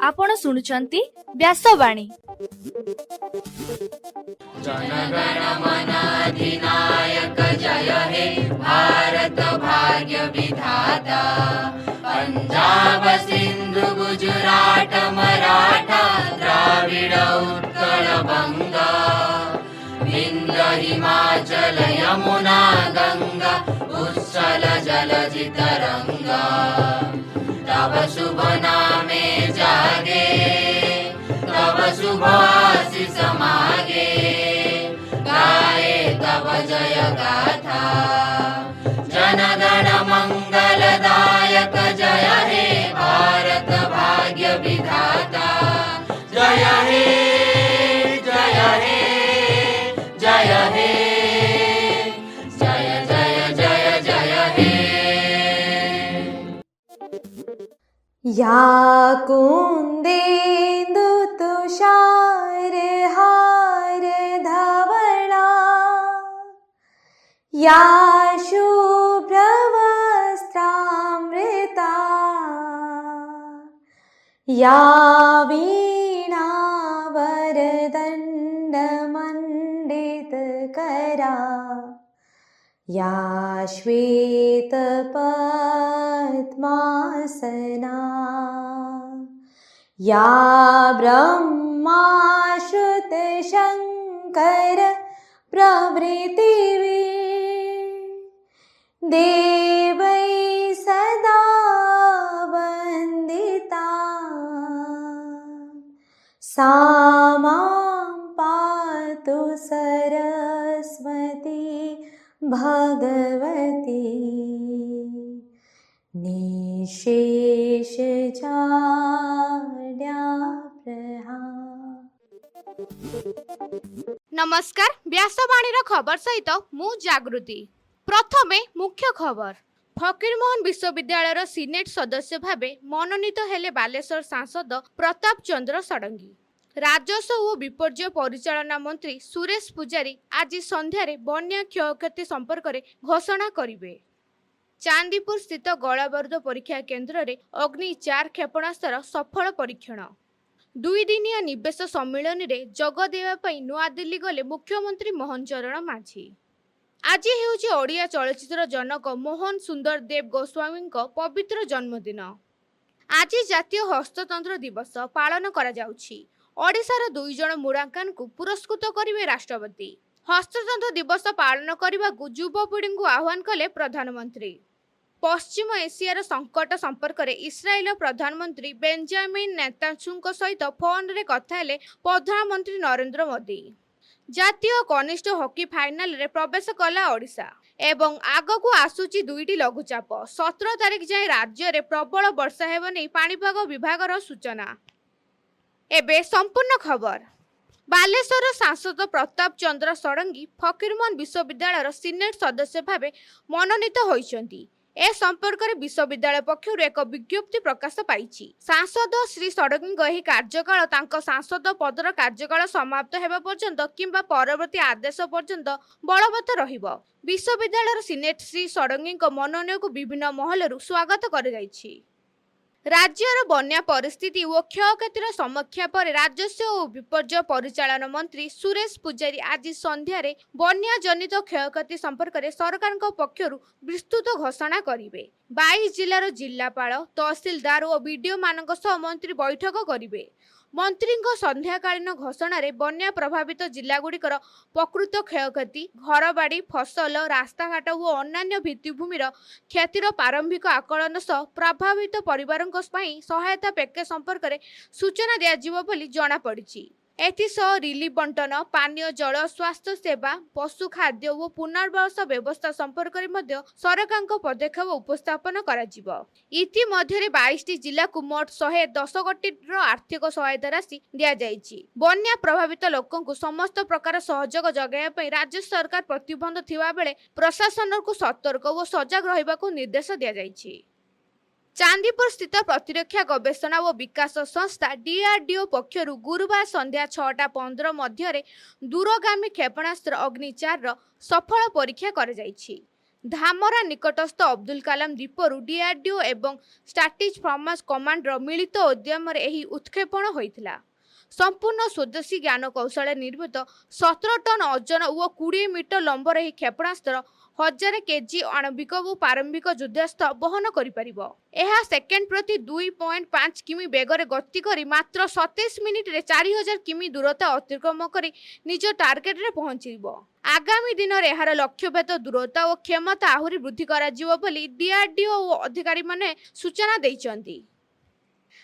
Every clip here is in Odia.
आपण शुणुचंती व्यासवाणी। जनगण मन अधिनायक जय हे भारत भाग्य विधाता। पंजाब सिंधु गुजरात मराठा द्राविड उत्कल बंगा। विंध्य हिमाचल यमुना गंगा उच्छल जलधि तरंगा। तव शुभ नामे जागे तव शुभ आशीष मागे। गाए तव जय गाथा जनगण मंगलदायक जय हे भारत भाग्य विधाता। जय हे जय हे जय हे जय जय जय जय हे। या कुन्देन्दु तुषार हार धवला। या शुभ्रवस्त्रामृता। या वीणा वरदण्ड मण्डितकरा। या श्वेत पद्मासना। या ब्रह्मा श्रुत शंकर प्रभृतिवी। देवै सदा वन्दिता। सा मां पातु सरस्वती भगवती। निशेष नमस्कार व्यासवाणी खबर सहित मु जागृति। प्रथमे मुख्य खबर। फकीरमोहन विश्वविद्यालय सीनेट सदस्य भावे मनोनीत हेले बालेश्वर सांसद प्रताप चंद्र षडंगी। राजस्व और विपर्य परिचालना मंत्री सुरेश पूजारी आज संध्यारे बन्या क्षयक्षति संपर्क में घोषणा करेंगे। चांदीपुर स्थित गलाबारूद परीक्षा केन्द्र में अग्नि 4 क्षेपणास्त्र सफल परीक्षण। 2 दिनिया निवेश सम्मेलन में जोग देवाई नुआदिल्ली गले मुख्यमंत्री मोहन चरण माझी। आज हेउची ओडिया चलचित्र जनक मोहन सुंदर देव गोस्वामी पवित्र जन्मदिन। आज जातीय हस्ततंत्र दिवस पालन करा जाउछि। ओडिशार 2 जण मुरांकान को पुरस्कृत करिवे राष्ट्रपति। हस्ततंत्र दिवस पालन करने युवपीढ़ी को आह्वान कले प्रधानमंत्री। पश्चिम एशियार संकट संपर्क में इस्राएल प्रधानमंत्री बेंजामिन नेतान्याहू सहित फोन रे कथा हेले प्रधानमंत्री नरेंद्र मोदी। जातीय कनिष्ठ हॉकी फाइनाल रे प्रवेश कला ओडिशा एवं आगकू आसुची 2टी लघुचाप। 17 तारिख जाए राज्य रे प्रबल वर्षा हेब नै पाणीपाग विभागर सूचना। एबे संपूर्ण खबर। बालेश्वर सांसद प्रताप चंद्र षडंगी फकीरमोहन विश्वविद्यालय सीनेट सदस्य भावे मनोनीत होइछन्ती। ए संपर्क में विश्वविद्यालय पक्षर एक विज्ञप्ति प्रकाश पाई। सांसद श्री षडंगी यह कार्यकाल तांको सांसद पदर कार्यकाल समाप्त हेबा पर्यंत किंबा परवर्ती आदेश पर्यंत बलवत्तर रहिबो। विश्वविद्यालय सीनेट श्री षडंगी मनोनयन को विभिन्न महलरू स्वागत कर जाइछि। राज्यर बन्या परिस्थिति और क्षयक्षतिर समीक्षा पर राजस्व और विपर्य परिचालन मंत्री सुरेश पूजारी आज संध्यारे बन्या जनित क्षयक्षति संपर्क में सरकार पक्षर विस्तृत घोषणा करेंगे। 22 जिलार जिलापाल तहसीलदार और बीडीओ मानक सह मंत्री बैठक करेंगे। मंत्री संध्याकालीन घोषणा रे बन्या प्रभावित जिलागुड़िकर प्रकृत क्षयक्षति घरबाड़ी फसल रास्ताघाट और अन्य भित्तिभूमिर क्षतिर प्रारंभिक आकलन सह प्रभावित परिवारों सहायता पैकेज संपर्क में सूचना दिया बोली जना पड़ी। एथिसह रिलीफ बंटन पानीय जल स्वास्थ्य सेवा पशु खाद्य और पुनर्वास व्यवस्था संपर्क में सरकार पदक्षेप उपस्थापन करा। इतिमध्य 22टी जिला को मोट 110 कोटी आर्थिक सहायता राशि दिया जाइछि। बन्या प्रभावित लोकों को समस्त प्रकार सहयोग जगाइबा राज्य सरकार प्रतिबद्ध थिबा बेले प्रशासन को सतर्क और सजग रहिबाकू निर्देश दिया जाइछि। चांदीपुर स्थित प्रतिरक्षा गवेषणा और विकास संस्था डीआरडीओ पक्षर गुरुवार संध्या 6:15 मध्य दूरगामी क्षेपणास्त्र अग्नि 4 सफल परीक्षा कर जाइछि। ଧାମରା ନିକଟସ୍ଥ ଅବଦୁଲ କାଲାମ ଦ୍ୱୀପରୁ ଡିଆରଡିଓ ଏବଂ ଷ୍ଟ୍ରାଟେଜିକ୍ ଫର୍ମାସ କମାଣ୍ଡର ମିଳିତ ଉଦ୍ୟମରେ ଏହି ଉତ୍କ୍ଷେପଣ ହୋଇଥିଲା। ସମ୍ପୂର୍ଣ୍ଣ ସ୍ୱଦେଶୀ ଜ୍ଞାନ କୌଶଳରେ ନିର୍ମିତ 17 ଟନ୍ ଓଜନ ଓ 20 ମିଟର ଲମ୍ବର ଏହି କ୍ଷେପଣାସ୍ତ୍ର 1000 କେଜି ଆଣବିକ ଓ ପ୍ରାରମ୍ଭିକ ଯୁଦ୍ଧାସ୍ତ୍ର ବହନ କରିପାରିବ। ଏହା ସେକେଣ୍ଡ ପ୍ରତି 2.5 କିମି ବେଗରେ ଗତି କରି ମାତ୍ର 27 ମିନିଟରେ 4000 କିମି ଦୂରତା ଅତିକ୍ରମ କରି ନିଜ ଟାର୍ଗେଟରେ ପହଞ୍ଚିବ। ଆଗାମୀ ଦିନରେ ଏହାର ଲକ୍ଷ୍ୟଭେଦ ଦୂରତା ଓ କ୍ଷମତା ଆହୁରି ବୃଦ୍ଧି କରାଯିବ ବୋଲି ଡିଆରଡିଓ ଓ ଅଧିକାରୀମାନେ ସୂଚନା ଦେଇଛନ୍ତି।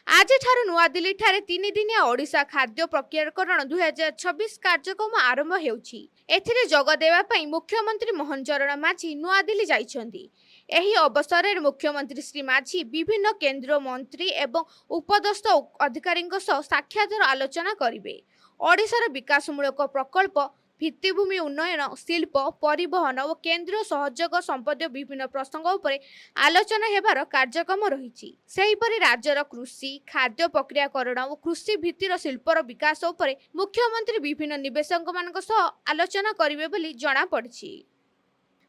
ଆଜିଠାରୁ ନୂଆଦିଲ୍ଲୀଠାରେ 3 ଦିନିଆ ଓଡ଼ିଶା ଖାଦ୍ୟ ପ୍ରକ୍ରିୟାକରଣ 2026 କାର୍ଯ୍ୟକ୍ରମ ଆରମ୍ଭ ହେଉଛି। ଏଥିରେ ଯୋଗ ଦେବା ପାଇଁ ମୁଖ୍ୟମନ୍ତ୍ରୀ ମୋହନ ଚରଣ ମାଝୀ ନୂଆଦିଲ୍ଲୀ ଯାଇଛନ୍ତି। ଏହି ଅବସରରେ ମୁଖ୍ୟମନ୍ତ୍ରୀ ଶ୍ରୀ ମାଝୀ ବିଭିନ୍ନ କେନ୍ଦ୍ରୀୟ ମନ୍ତ୍ରୀ ଏବଂ ଉପଦେଷ୍ଟା ଅଧିକାରୀଙ୍କ ସହ ସାକ୍ଷାତର ଆଲୋଚନା କରିବେ। ଓଡ଼ିଶାର ବିକାଶମୂଳକ ପ୍ରକଳ୍ପ, ଭିତ୍ତିଭୂମି ଉନ୍ନୟନ, ଶିଳ୍ପ, ପରିବହନ ଓ କେନ୍ଦ୍ରୀୟ ସହଯୋଗ ସମ୍ବନ୍ଧୀୟ ବିଭିନ୍ନ ପ୍ରସଙ୍ଗ ଉପରେ ଆଲୋଚନା ହେବାର କାର୍ଯ୍ୟକ୍ରମ ରହିଛି। ସେହିପରି ରାଜ୍ୟର କୃଷି, ଖାଦ୍ୟ ପ୍ରକ୍ରିୟାକରଣ ଓ କୃଷି ଭିତ୍ତିର ଶିଳ୍ପର ବିକାଶ ଉପରେ ମୁଖ୍ୟମନ୍ତ୍ରୀ ବିଭିନ୍ନ ନିବେଶକମାନଙ୍କ ସହ ଆଲୋଚନା କରିବେ ବୋଲି ଜଣାପଡ଼ିଛି।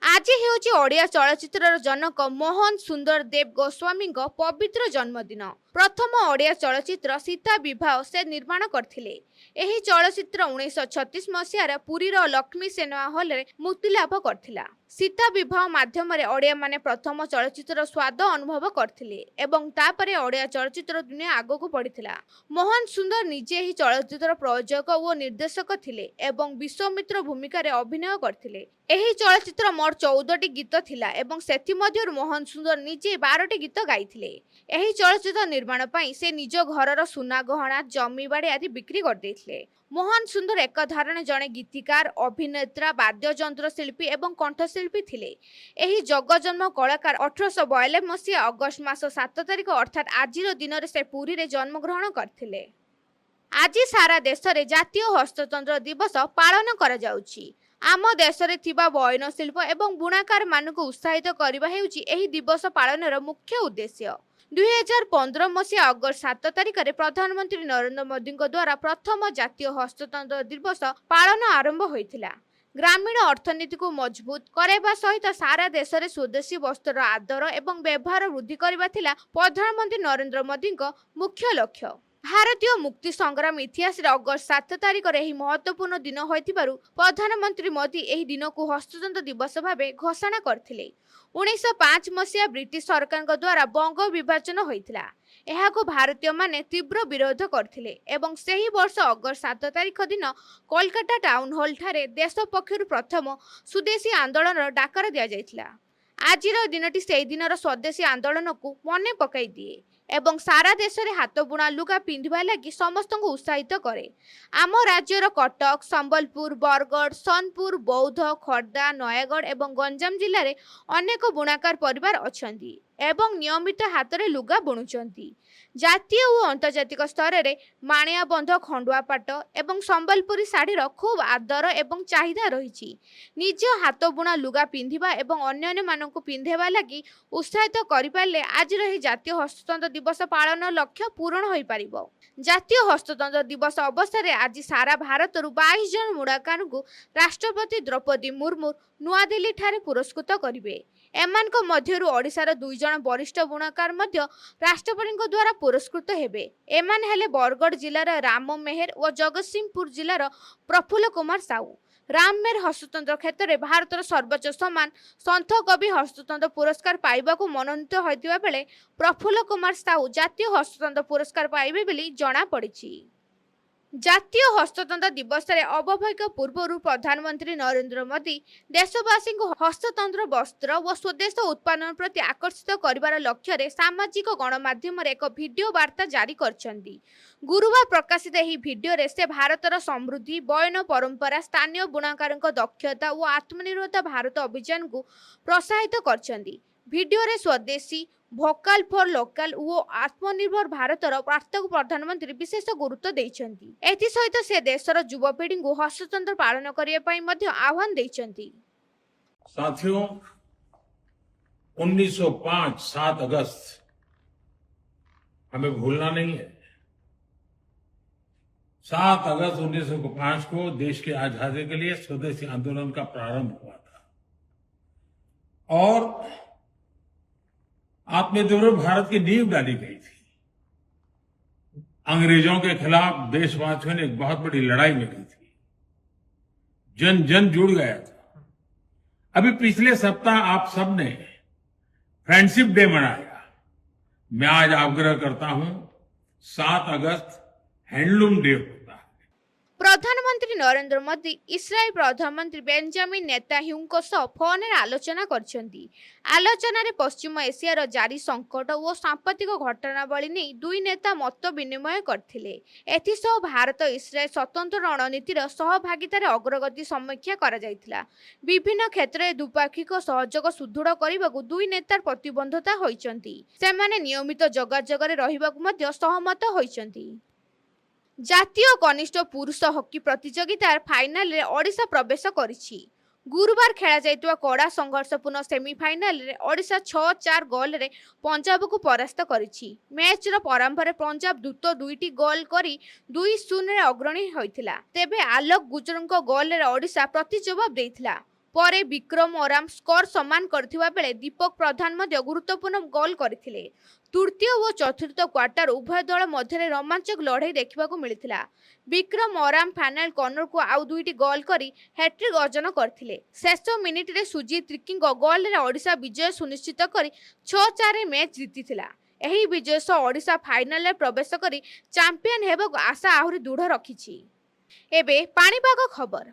ଆଜି ହେଉଛି ଓଡ଼ିଆ ଚଳଚ୍ଚିତ୍ରର ଜନକ ମୋହନ ସୁନ୍ଦର ଦେବ ଗୋସ୍ୱାମୀଙ୍କ ପବିତ୍ର ଜନ୍ମଦିନ। ପ୍ରଥମ ଓଡ଼ିଆ ଚଳଚ୍ଚିତ୍ର ସୀତା ବିବାହ ସେ ନିର୍ମାଣ କରିଥିଲେ। ଏହି ଚଳଚ୍ଚିତ୍ର 1936 ମସିହାରେ ପୁରୀର ଲକ୍ଷ୍ମୀ ସିନେମା ହଲରେ ମୁକ୍ତିଲାଭ କରିଥିଲା। ସୀତା ବିବାହ ମାଧ୍ୟମରେ ଓଡ଼ିଆମାନେ ପ୍ରଥମ ଚଳଚ୍ଚିତ୍ରର ସ୍ୱାଦ ଅନୁଭବ କରିଥିଲେ ଏବଂ ତାପରେ ଓଡ଼ିଆ ଚଳଚ୍ଚିତ୍ର ଦୁନିଆ ଆଗକୁ ବଢ଼ିଥିଲା। ମୋହନ ସୁନ୍ଦର ନିଜେ ଏହି ଚଳଚ୍ଚିତ୍ରର ପ୍ରଯୋଜକ ଓ ନିର୍ଦ୍ଦେଶକ ଥିଲେ ଏବଂ ବିଶ୍ୱମିତ୍ର ଭୂମିକାରେ ଅଭିନୟ କରିଥିଲେ। ଏହି ଚଳଚ୍ଚିତ୍ର ମୋଟ 14ଟି ଗୀତ ଥିଲା ଏବଂ ସେଥିମଧ୍ୟରୁ ମୋହନ ସୁନ୍ଦର ନିଜେ 12ଟି ଗୀତ ଗାଇଥିଲେ। ଏହି ଚଳଚ୍ଚିତ୍ର ନିର୍ମାଣ ପାଇଁ ସେ ନିଜ ଘରର ସୁନା ଗହଣା, ଜମିବାଡ଼ି ଆଦି ବିକ୍ରି କରିଦେଇଥିଲେ। ମୋହନ ସୁନ୍ଦର ଏକଧାରରେ ଜଣେ ଗୀତିକାର, ଅଭିନେତା, ବାଦ୍ୟଯନ୍ତ୍ର ଶିଳ୍ପୀ ଏବଂ କଣ୍ଠଶିଳ୍ପୀ ଥିଲେ। ଏହି ଜଗଜନ୍ମ କଳାକାର 1892 ମସିହା ଅଗଷ୍ଟ ମାସ 7 ତାରିଖ ଅର୍ଥାତ୍ ଆଜିର ଦିନରେ ସେ ପୁରୀରେ ଜନ୍ମଗ୍ରହଣ କରିଥିଲେ। ଆଜି ସାରା ଦେଶରେ ଜାତୀୟ ହସ୍ତତନ୍ତ ଦିବସ ପାଳନ କରାଯାଉଛି। ଆମ ଦେଶରେ ଥିବା ବୟନଶିଳ୍ପ ଏବଂ ବୁଣାକାରମାନଙ୍କୁ ଉତ୍ସାହିତ କରିବା ହେଉଛି ଏହି ଦିବସ ପାଳନର ମୁଖ୍ୟ ଉଦ୍ଦେଶ୍ୟ। 2015 ମସିହା ଅଗଷ୍ଟ 7 ତାରିଖରେ ପ୍ରଧାନମନ୍ତ୍ରୀ ନରେନ୍ଦ୍ର ମୋଦିଙ୍କ ଦ୍ୱାରା ପ୍ରଥମ ଜାତୀୟ ହସ୍ତତନ୍ତ ଦିବସ ପାଳନ ଆରମ୍ଭ ହୋଇଥିଲା। ଗ୍ରାମୀଣ ଅର୍ଥନୀତିକୁ ମଜବୁତ କରାଇବା ସହିତ ସାରା ଦେଶରେ ସ୍ୱଦେଶୀ ବସ୍ତ୍ରର ଆଦର ଏବଂ ବ୍ୟବହାର ବୃଦ୍ଧି କରିବା ଥିଲା ପ୍ରଧାନମନ୍ତ୍ରୀ ନରେନ୍ଦ୍ର ମୋଦିଙ୍କ ମୁଖ୍ୟ ଲକ୍ଷ୍ୟ। ଭାରତୀୟ ମୁକ୍ତି ସଂଗ୍ରାମ ଇତିହାସରେ ଅଗଷ୍ଟ 7 ତାରିଖରେ ଏହି ମହତ୍ୱପୂର୍ଣ୍ଣ ଦିନ ହୋଇଥିବାରୁ ପ୍ରଧାନମନ୍ତ୍ରୀ ମୋଦି ଏହି ଦିନକୁ ହସ୍ତତନ୍ତ ଦିବସ ଭାବେ ଘୋଷଣା କରିଥିଲେ। 1905 ମସିହା ବ୍ରିଟିଶ ସରକାରଙ୍କ ଦ୍ୱାରା ବଙ୍ଗ ବିଭାଜନ ହୋଇଥିଲା। ଏହାକୁ ଭାରତୀୟମାନେ ତୀବ୍ର ବିରୋଧ କରିଥିଲେ ଏବଂ ସେହି ବର୍ଷ ଅଗଷ୍ଟ 7 ତାରିଖ ଦିନ କୋଲକାତା ଟାଉନ ହଲ୍ ଠାରେ ଦେଶ ପକ୍ଷରୁ ପ୍ରଥମ ସ୍ୱଦେଶୀ ଆନ୍ଦୋଳନର ଡାକରା ଦିଆଯାଇଥିଲା। ଆଜିର ଦିନଟି ସେହି ଦିନର ସ୍ୱଦେଶୀ ଆନ୍ଦୋଳନକୁ ମନେ ପକାଇ ଦିଏ ଏବଂ ସାରା ଦେଶରେ ହାତବୁଣା ଲୁଗା ପିନ୍ଧିବା ଲାଗି ସମସ୍ତଙ୍କୁ ଉତ୍ସାହିତ କରେ। ଆମ ରାଜ୍ୟର କଟକ, ସମ୍ବଲପୁର, ବରଗଡ଼, ସୋନପୁର, ବୌଦ୍ଧ, ଖୋର୍ଦ୍ଧା, ନୟାଗଡ଼ ଏବଂ ଗଞ୍ଜାମ ଜିଲ୍ଲାରେ ଅନେକ ବୁଣାକାର ପରିବାର ଅଛନ୍ତି ଏବଂ ନିୟମିତ ହାତରେ ଲୁଗା ବୁଣୁଛନ୍ତି। ଜାତୀୟ ଓ ଆନ୍ତର୍ଜାତିକ ସ୍ତରରେ ମାଣିଆବନ୍ଧ, ଖଣ୍ଡୁଆପାଟ ଏବଂ ସମ୍ବଲପୁରୀ ଶାଢ଼ୀର ଖୁବ୍ ଆଦର ଏବଂ ଚାହିଦା ରହିଛି। ନିଜ ହାତବୁଣା ଲୁଗା ପିନ୍ଧିବା ଏବଂ ଅନ୍ୟମାନଙ୍କୁ ପିନ୍ଧାଇବା ଲାଗି ଉତ୍ସାହିତ କରିପାରିଲେ ଆଜିର ଏହି ଜାତୀୟ ହସ୍ତତନ୍ତ ଦିବସ ପାଳନ ଲକ୍ଷ୍ୟ ପୂରଣ ହୋଇପାରିବ। ଜାତୀୟ ହସ୍ତତନ୍ତ ଦିବସ ଅବସରରେ ଆଜି ସାରା ଭାରତରୁ 22 ଜଣ ବୁଣାକାରଙ୍କୁ ରାଷ୍ଟ୍ରପତି ଦ୍ରୌପଦୀ ମୁର୍ମୁ ନୂଆଦିଲ୍ଲୀଠାରେ ପୁରସ୍କୃତ କରିବେ। ଏମାନଙ୍କ ମଧ୍ୟରୁ ଓଡ଼ିଶାର 2 ଜଣ ବରିଷ୍ଠ ବୁଣାକାର ମଧ୍ୟ ରାଷ୍ଟ୍ରପତିଙ୍କ ଦ୍ୱାରା ପୁରସ୍କୃତ ହେବେ। ଏମାନେ ହେଲେ ବରଗଡ଼ ଜିଲ୍ଲାର ରାମ ମେହେର ଓ ଜଗତସିଂହପୁର ଜିଲ୍ଲାର ପ୍ରଫୁଲ୍ଲ କୁମାର ସାହୁ। ରାମ ମେହେର ହସ୍ତତନ୍ତ କ୍ଷେତ୍ରରେ ଭାରତର ସର୍ବୋଚ୍ଚ ସମ୍ମାନ ସନ୍ଥ କବି ହସ୍ତତନ୍ତ ପୁରସ୍କାର ପାଇବାକୁ ମନୋନୀତ ହୋଇଥିବା ବେଳେ ପ୍ରଫୁଲ୍ଲ କୁମାର ସାହୁ ଜାତୀୟ ହସ୍ତତନ୍ତ ପୁରସ୍କାର ପାଇବେ ବୋଲି ଜଣାପଡ଼ିଛି। ଜାତୀୟ ହସ୍ତତନ୍ତ ଦିବସରେ ଅବବାହିକା ପୂର୍ବରୁ ପ୍ରଧାନମନ୍ତ୍ରୀ ନରେନ୍ଦ୍ର ମୋଦି ଦେଶବାସୀଙ୍କୁ ହସ୍ତତନ୍ତ ବସ୍ତ୍ର ଓ ସ୍ୱଦେଶ ଉତ୍ପାଦନ ପ୍ରତି ଆକର୍ଷିତ କରିବାର ଲକ୍ଷ୍ୟରେ ସାମାଜିକ ଗଣମାଧ୍ୟମରେ ଏକ ଭିଡିଓ ବାର୍ତ୍ତା ଜାରି କରିଛନ୍ତି। ଗୁରୁବାର ପ୍ରକାଶିତ ଏହି ଭିଡିଓରେ ସେ ଭାରତର ସମୃଦ୍ଧି, ବୟନ ପରମ୍ପରା, ସ୍ଥାନୀୟ ବୁଣାକାରଙ୍କ ଦକ୍ଷତା ଓ ଆତ୍ମନିର୍ଭରତା ଭାରତ ଅଭିଯାନକୁ ପ୍ରୋତ୍ସାହିତ କରିଛନ୍ତି। ଭିଡିଓରେ ସ୍ୱଦେଶୀ, ଭୋକାଲ ଫର ଲୋକାଲ ଓ ଆତ୍ମନିର୍ଭର ଭାରତର ବାର୍ତ୍ତାକୁ ପ୍ରଧାନମନ୍ତ୍ରୀ ବିଶେଷ ଗୁରୁତ୍ୱ ଦେଇଛନ୍ତି। ଏଥିସହିତ ସେ ଦେଶର ଯୁବପିଢ଼ିଙ୍କୁ ହସ୍ତତନ୍ତ ପାଳନ କରିବା ପାଇଁ ମଧ୍ୟ ଆହ୍ୱାନ ଦେଇଛନ୍ତି। साथियों, 1905 7 अगस्त हमें भूलना नहीं है। 7 अगस्त 1905 को देश की आजादी के लिए स्वदेशी आंदोलन का प्रारंभ हुआ था और आत्मनिर्भर भारत की नींव डाली गई थी। अंग्रेजों के खिलाफ देशवासियों ने एक बहुत बड़ी लड़ाई लड़ी थी। जन जन जुड़ गया था। अभी पिछले सप्ताह आप सबने फ्रेंडशिप डे मनाया। मैं आज आग्रह करता हूं 7 अगस्त हैंडलूम डे होता है। प्रधानमंत्री नरेंद्र मोदी इस्राएल प्रधानमंत्री बेंजामिन नेतान्याहुଙ୍କ सह फोन आलोचना କରିଛନ୍ତି। आलोचनाରେ ପଶ୍ଚିମ ଏସିଆର ଜାରି ସଂକଟ ଓ ସାମ୍ପ୍ରତିକ ଘଟଣାବଳୀ ନେଇ ଦୁଇ ନେତା ମତ ବିନିମୟ କରିଥିଲେ। ଏଥିସହ ଭାରତ ଇସ୍ରାଏଲ ସ୍ୱତନ୍ତ୍ର ରଣନୀତିର ସହଭାଗିତାରେ ଅଗ୍ରଗତି ସମୀକ୍ଷା କରାଯାଇଥିଲା। ବିଭିନ୍ନ କ୍ଷେତ୍ରରେ ଦ୍ୱିପାକ୍ଷିକ ସହଯୋଗ ସୁଦୃଢ଼ କରିବାକୁ ଦୁଇ ନେତା ପ୍ରତିବଦ୍ଧତା ହୋଇଛନ୍ତି। ସେମାନେ ନିୟମିତ ଯୋଗାଯୋଗରେ ରହିବାକୁ ମଧ୍ୟ ସହମତ ହୋଇଛନ୍ତି। ଜାତୀୟ କନିଷ୍ଠ ପୁରୁଷ ହକି ପ୍ରତିଯୋଗିତାର ଫାଇନାଲରେ ଓଡ଼ିଶା ପ୍ରବେଶ କରିଛି। ଗୁରୁବାର ଖେଳାଯାଇଥିବା କଡ଼ା ସଂଘର୍ଷପୂର୍ଣ୍ଣ ସେମିଫାଇନାଲରେ ଓଡ଼ିଶା 6-4 ଗୋଲରେ ପଞ୍ଜାବକୁ ପରାସ୍ତ କରିଛି। ମ୍ୟାଚର ପ୍ରାରମ୍ଭରେ ପଞ୍ଜାବ ଦ୍ରୁତ 2ଟି ଗୋଲ କରି 2-0ରେ ଅଗ୍ରଣୀ ହୋଇଥିଲା। ତେବେ ଆଲୋକ ଗୁଜରଙ୍କ ଗୋଲରେ ଓଡ଼ିଶା ପ୍ରତି ଜବାବ ଦେଇଥିଲା। ପରେ ବିକ୍ରମ ଓରାମ ସ୍କୋର ସମାନ କରିଥିବା ବେଳେ ଦୀପକ ପ୍ରଧାନ ମଧ୍ୟ ଗୁରୁତ୍ୱପୂର୍ଣ୍ଣ ଗୋଲ କରିଥିଲେ। ତୃତୀୟ ଓ ଚତୁର୍ଥ କ୍ୱାର୍ଟର ଉଭୟ ଦଳ ମଧ୍ୟରେ ରୋମାଞ୍ଚକ ଲଢ଼େଇ ଦେଖିବାକୁ ମିଳିଥିଲା। ବିକ୍ରମ ଓରାମ ଫାଇନାଲ କର୍ଣ୍ଣରକୁ ଆଉ 2ଟି ଗୋଲ କରି ହ୍ୟାଟ୍ରିକ୍ ଅର୍ଜନ କରିଥିଲେ। ଶେଷ ମିନିଟରେ ସୁଜିତ ତ୍ରିକିଙ୍କ ଗୋଲରେ ଓଡ଼ିଶା ବିଜୟ ସୁନିଶ୍ଚିତ କରି 6-4ରେ ମ୍ୟାଚ୍ ଜିତିଥିଲା। ଏହି ବିଜୟ ସହ ଓଡ଼ିଶା ଫାଇନାଲରେ ପ୍ରବେଶ କରି ଚାମ୍ପିୟନ ହେବାକୁ ଆଶା ଆହୁରି ଦୃଢ଼ ରଖିଛି। ଏବେ ପାଣିପାଗ ଖବର।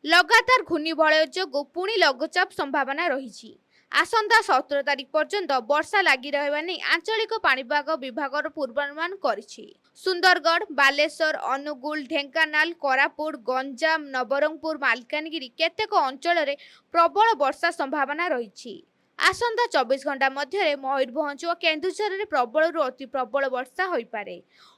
ଲଗାତାର ଘୂର୍ଣ୍ଣିବଳୟ ଯୋଗୁଁ ପୁଣି ଲଘୁଚାପ ସମ୍ଭାବନା ରହିଛି। ଆସନ୍ତା 17 ତାରିଖ ପର୍ଯ୍ୟନ୍ତ ବର୍ଷା ଲାଗି ରହିବା ନେଇ ଆଞ୍ଚଳିକ ପାଣିପାଗ ବିଭାଗର ପୂର୍ବାନୁମାନ କରିଛି। ସୁନ୍ଦରଗଡ଼, ବାଲେଶ୍ୱର, ଅନୁଗୁଳ, ଢେଙ୍କାନାଳ, କୋରାପୁଟ, ଗଞ୍ଜାମ, ନବରଙ୍ଗପୁର, ମାଲକାନଗିରି କେତେକ ଅଞ୍ଚଳରେ ପ୍ରବଳ ବର୍ଷା ସମ୍ଭାବନା ରହିଛି। ଆସନ୍ତା 24 ଘଣ୍ଟା ମଧ୍ୟରେ ମୟୂରଭଞ୍ଜ ଓ କେନ୍ଦୁଝରରେ ପ୍ରବଳରୁ ଅତି ପ୍ରବଳ ବର୍ଷା ହୋଇପାରେ।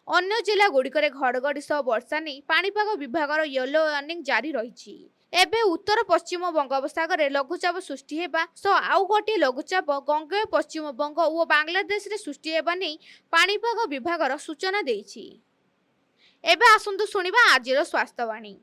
ଅନ୍ୟ ଜିଲ୍ଲାଗୁଡ଼ିକରେ ଘଡ଼ଘଡ଼ି ସହ ବର୍ଷା ନେଇ ପାଣିପାଗ ବିଭାଗର ୟେଲୋ ୱାର୍ଣ୍ଣିଂ ଜାରି ରହିଛି। ଏବେ ଉତ୍ତର ପଶ୍ଚିମ ବଙ୍ଗୋପସାଗରରେ ଲଘୁଚାପ ସୃଷ୍ଟି ହେବା ସହ ଆଉ ଗୋଟିଏ ଲଘୁଚାପ ଗଙ୍ଗେୟ ପଶ୍ଚିମବଙ୍ଗ ଓ ବାଂଲାଦେଶରେ ସୃଷ୍ଟି ହେବା ନେଇ ପାଣିପାଗ ବିଭାଗର ସୂଚନା ଦେଇଛି। ଏବେ ଆସନ୍ତୁ ଶୁଣିବା ଆଜିର ସ୍ୱାସ୍ଥ୍ୟବାଣୀ।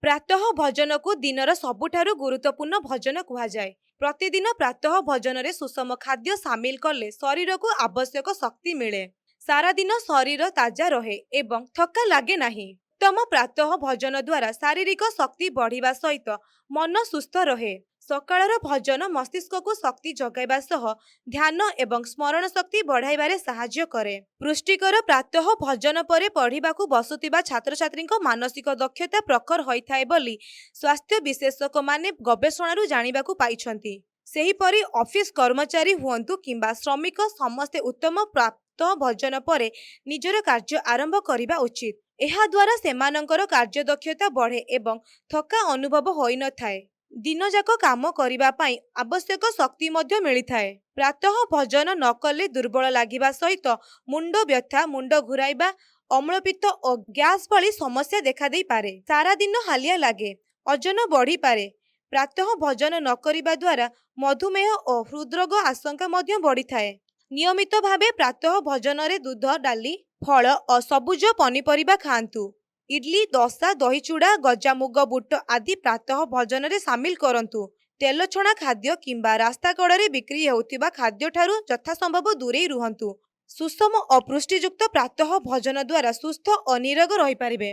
ପ୍ରାତଃ ଭୋଜନକୁ ଦିନର ସବୁଠାରୁ ଗୁରୁତ୍ୱପୂର୍ଣ୍ଣ ଭୋଜନ କୁହାଯାଏ। ପ୍ରତିଦିନ ପ୍ରାତଃ ଭୋଜନରେ ସୁଷମ ଖାଦ୍ୟ ସାମିଲ କଲେ ଶରୀରକୁ ଆବଶ୍ୟକ ଶକ୍ତି ମିଳେ। ସାରା ଦିନ ଶରୀର ତାଜା ରହେ ଏବଂ ଥକା ଲାଗେ ନାହିଁ। ଉତ୍ତମ ପ୍ରାତଃ ଭୋଜନ ଦ୍ୱାରା ଶାରୀରିକ ଶକ୍ତି ବଢ଼ିବା ସହିତ ମନ ସୁସ୍ଥ ରହେ। ସକାଳର ଭୋଜନ ମସ୍ତିଷ୍କକୁ ଶକ୍ତି ଯୋଗାଇବା ସହ ଧ୍ୟାନ ଏବଂ ସ୍ମରଣ ଶକ୍ତି ବଢ଼ାଇବାରେ ସାହାଯ୍ୟ କରେ। ପୁଷ୍ଟିକର ପ୍ରାତଃ ଭୋଜନ ପରେ ପଢ଼ିବାକୁ ବସୁଥିବା ଛାତ୍ରଛାତ୍ରୀଙ୍କ ମାନସିକ ଦକ୍ଷତା ପ୍ରଖର ହୋଇଥାଏ ବୋଲି ସ୍ୱାସ୍ଥ୍ୟ ବିଶେଷଜ୍ଞମାନେ ଗବେଷଣାରୁ ଜାଣିବାକୁ ପାଇଛନ୍ତି। ସେହିପରି ଅଫିସ କର୍ମଚାରୀ ହୁଅନ୍ତୁ କିମ୍ବା ଶ୍ରମିକ, ସମସ୍ତେ ଉତ୍ତମ ପ୍ରାତଃ ଭୋଜନ ପରେ ନିଜର କାର୍ଯ୍ୟ ଆରମ୍ଭ କରିବା ଉଚିତ। ଏହାଦ୍ୱାରା ସେମାନଙ୍କର କାର୍ଯ୍ୟଦକ୍ଷତା ବଢ଼େ ଏବଂ ଥକା ଅନୁଭବ ହୋଇନଥାଏ। ଦିନଯାକ କାମ କରିବା ପାଇଁ ଆବଶ୍ୟକ ଶକ୍ତି ମଧ୍ୟ ମିଳିଥାଏ। ପ୍ରାତଃ ଭୋଜନ ନ କଲେ ଦୁର୍ବଳ ଲାଗିବା ସହିତ ମୁଣ୍ଡ ବ୍ୟଥା, ମୁଣ୍ଡ ଘୁରାଇବା, ଅମ୍ଳପିତ୍ତ ଓ ଗ୍ୟାସ୍ ଭଳି ସମସ୍ୟା ଦେଖାଦେଇପାରେ। ସାରା ଦିନ ହାଲିଆ ଲାଗେ, ଓଜନ ବଢ଼ିପାରେ। ପ୍ରାତଃ ଭୋଜନ ନ କରିବା ଦ୍ୱାରା ମଧୁମେହ ଓ ହୃଦରୋଗ ଆଶଙ୍କା ମଧ୍ୟ ବଢ଼ିଥାଏ। ନିୟମିତ ଭାବେ ପ୍ରାତଃ ଭୋଜନରେ ଦୁଧ, ଡାଲି, ଫଳ ଓ ସବୁଜ ପନିପରିବା ଖାଆନ୍ତୁ। ଇଡଲି, ଦୋସା, ଦହିଚୁଡ଼ା, ଗଜାମୁଗ, ବୁଟ ଆଦି ପ୍ରାତଃ ଭୋଜନରେ ସାମିଲ କରନ୍ତୁ। ତେଲଛଣା ଖାଦ୍ୟ କିମ୍ବା ରାସ୍ତା କଡ଼ରେ ବିକ୍ରି ହେଉଥିବା ଖାଦ୍ୟଠାରୁ ଯଥାସମ୍ଭବ ଦୂରେଇ ରୁହନ୍ତୁ। ସୁଷମ ଓ ପୁଷ୍ଟିଯୁକ୍ତ ପ୍ରାତଃ ଭୋଜନ ଦ୍ୱାରା ସୁସ୍ଥ ଓ ନିରୋଗ ରହିପାରିବେ।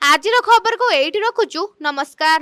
ଆଜିର ଖବରକୁ ଏଇଠି ରଖୁଛୁ। ନମସ୍କାର।